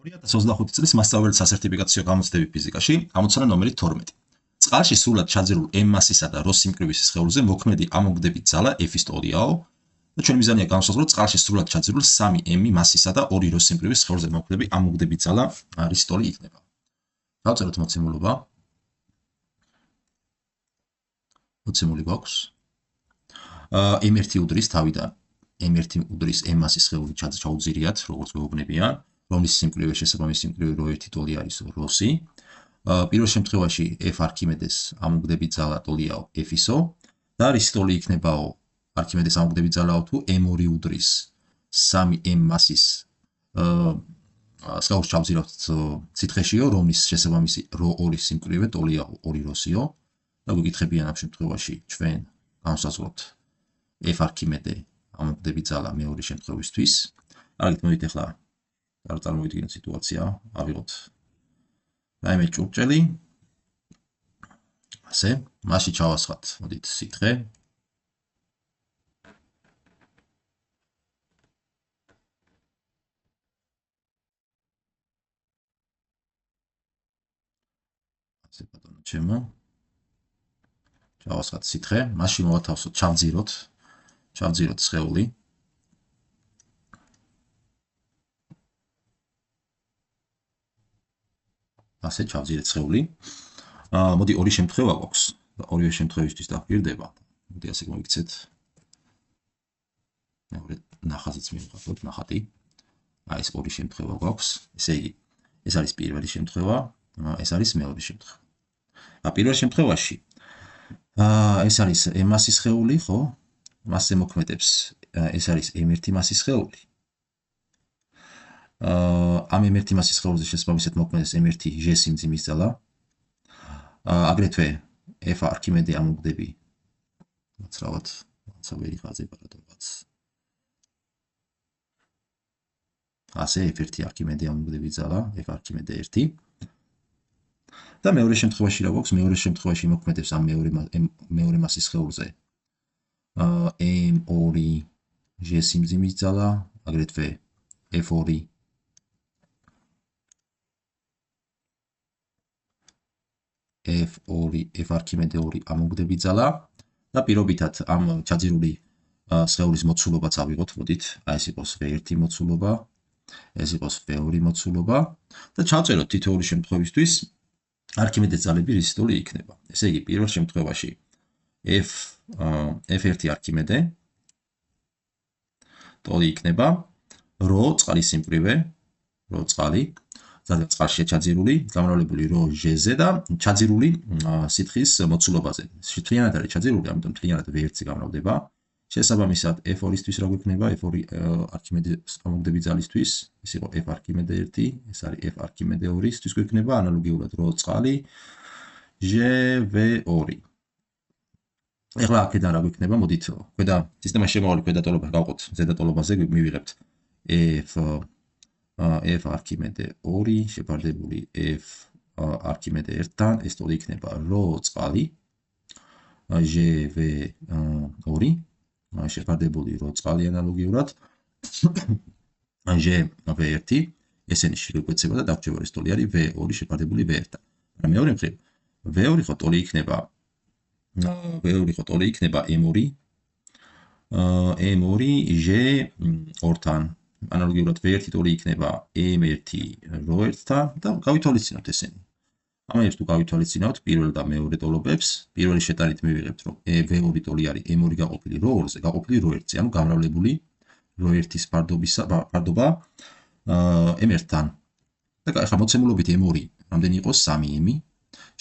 2025 წლის მასწავლებელი სასერტიფიკაციო გამოცდები ფიზიკაში, ამოცანა ნომერი 12. წყალში სრულად ჩაძირულ m მასისა და ρ სიმკვრივის სხეულზე მოქმედი ამოგდებით ძალა F-ის ტოლიაო და ჩვენი მიზანია განვსაზღვროთ წყალში სრულად ჩაძირულ 3 m მასისა და 2 ρ სიმკვრივის სხეულზე მოქმედი ამოგდებით ძალა რის ტოლი იქნება. დავწეროთ მოცემულობა. მოცემული გვაქვს. m1 უდრის თავიდან m1 უდრის m მასის სხეული ჩაუძირიათ, როგორც გვეუბნებიან, რომლის სიმკვრივე შესაბამისი სიმკვრივე ρ1 ტოლი არის ρ-ი. პირველ შემთხვევაში F არქიმედეს ამოგდებით ძალა ტოლიაო F-ისო და რის ტოლი იქნებაო არქიმედეს ამოგდებით ძალაო თუ m2 უდრის 3m მასის სხეულს ჩავძირავთ სითხეშიო, რომლის შესაბამისი ρ2 სიმკვრივე ტოლიაო 2 ρ-იო და გვიკითხებიან ამ შემთხვევაში ჩვენ განვსაზღვროთ F არქიმედე ამოგდებით ძალა მეორე შემთხვევისთვის. კარგით, მოდით ახლა წარმოვიდგინოთ სიტუაცია, ავიღოთ რაიმე ჭურჭელი, ასე, მასში ჩავასხათ, მოდით სითხე. ასე ბატონო ჩემო. ჩავასხათ სითხე, მასში მოვათავსოთ, ჩავძიროთ სხეული. ასე ჩავძირეთ სხეული. მოდი ორი შემთხვევა გვაქვს და ორივე შემთხვევისთვის დაგვირდება. მოდი ასე მოიქცეთ. მეორე ნახაზიც მივიღოთ, ნახატი. ეს ორი შემთხვევა გვაქვს. ესე იგი, ეს არის პირველი შემთხვევა, ეს არის მეორე შემთხვევა. პირველ შემთხვევაში ეს არის m მასის სხეული, ხო? მასზე მოქმედებს ეს არის m1 მასის სხეული. ამ m1 მასის სხეულზე შესაბამისად მოქმედებს m1 ჟ სიმძიმის ძალა. აგრეთვე F არქიმედე ამოგდები. მოცრავად, ცავერი ხაზი პარადოქს. ასე F1 არქიმედე ამოგდები ძალა, F არქიმედე 1. და მეორე შემთხვევაში რა გვაქვს? მეორე შემთხვევაში მოქმედებს ამ მეორე მასის სხეულზე m2 ჟ სიმძიმის ძალა, აგრეთვე F2 F არქიმედე 2 ამოგდებით ძალა და პირობითად ამ ჩაძირული სხეულის მოცულობაც ავიღოთ, მოდით, ეს იყოს V1 მოცულობა, ეს იყოს V2 მოცულობა და ჩავწეროთ თითოეული შემთხვევისთვის არქიმედეს ძალები რის ტოლი იქნება. ესე იგი, პირველ შემთხვევაში F1 არქიმედე ტოლი იქნება ρ წყალის სიმკვრივე, ρ წყალი წყალში ჩაძირული, გამრავლებული ρ ჟ-ზე და ჩაძირული სითხის მოცულობაზე. მთლიანად არის ჩაძირული, ამიტომ მთლიანად V1 გამრავლდება. შესაბამისად F2-ისთვის რა გვექნება? F2 არქიმედეს ამოგდებით ძალისთვის, ეს იყო F არქიმედე 1, ეს არის F არქიმედე 2-ისთვის გვექნება ანალოგიურად ρ წყალი ჟ-V2. ეხლა აქედან რა გვექნება? მოდით ქვედა სისტემაში შემავალი ქვედა ტოლობა გავყოთ, ზედა ტოლობაზე მივიღებთ F არქიმედე 2 შეფარდებული F არქიმედე 1-თან, ეს ტოლი იქნება ρ წყალი ჟ-V2 შეფარდებული ρ წყალი ანალოგიურად ჟ-V1, ესენი შეგვეცება და დაგვჭირდება ეს ტოლი არის V2 შეფარდებული V1. მაგრამ მეორე მხრივ V2 ხო ტოლი იქნება M2 ჟ2-თან, ანალოგიურად V1 ტოლი იქნება M1 ρ1-თან და გავითვალისწინოთ ესენი. ამას თუ გავითვალისწინოთ პირველ და მეორე ტოლობებს, პირველი შეტანით მივიღებთ, რომ V2 ტოლი არის M2 გაყოფილი ρ2-ზე, გაყოფილი ρ1-ზე, ანუ გამრავლებული ρ1-ის ფარდობა M1-თან. და ახლა მოცემულობით M2 რამდენი იყო? 3m,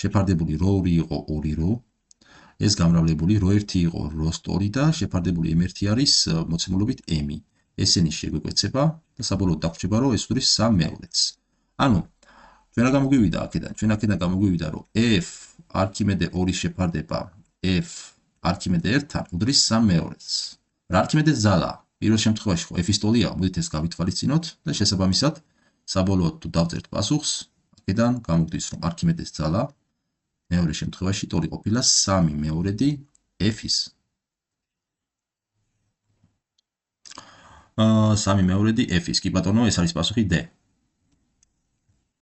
შეფარდებული ρ2 იყო 2 ρ, ეს გამრავლებული ρ1 იყო ρ-ს ტოლი და შეფარდებული M1 არის მოცემულობით m. ესენი შეგვეკვეცება და საბოლოოდ დაგვჭირდება, რომ ეს უდრის 3/2-ს. ანუ ჩვენ რა გამოგვივიდა აქედან? ჩვენ აქედან გამოგვივიდა, რომ F არქიმედე 2 შეფარდება F არქიმედე 1-თან უდრის 3/2-ს. რა არქიმედეს ძალა? პირველ შემთხვევაში ხო F-ის ტოლია, მოდით ეს გავითვალისწინოთ და შესაბამისად საბოლოოდ თუ დავწერთ პასუხს, აქედან გამოგვდის, რომ არქიმედეს ძალა მეორე შემთხვევაში ტოლი ყოფილა 3/2 F-ის. 3/2 F-ის, კი ბატონო, ეს არის პასუხი D.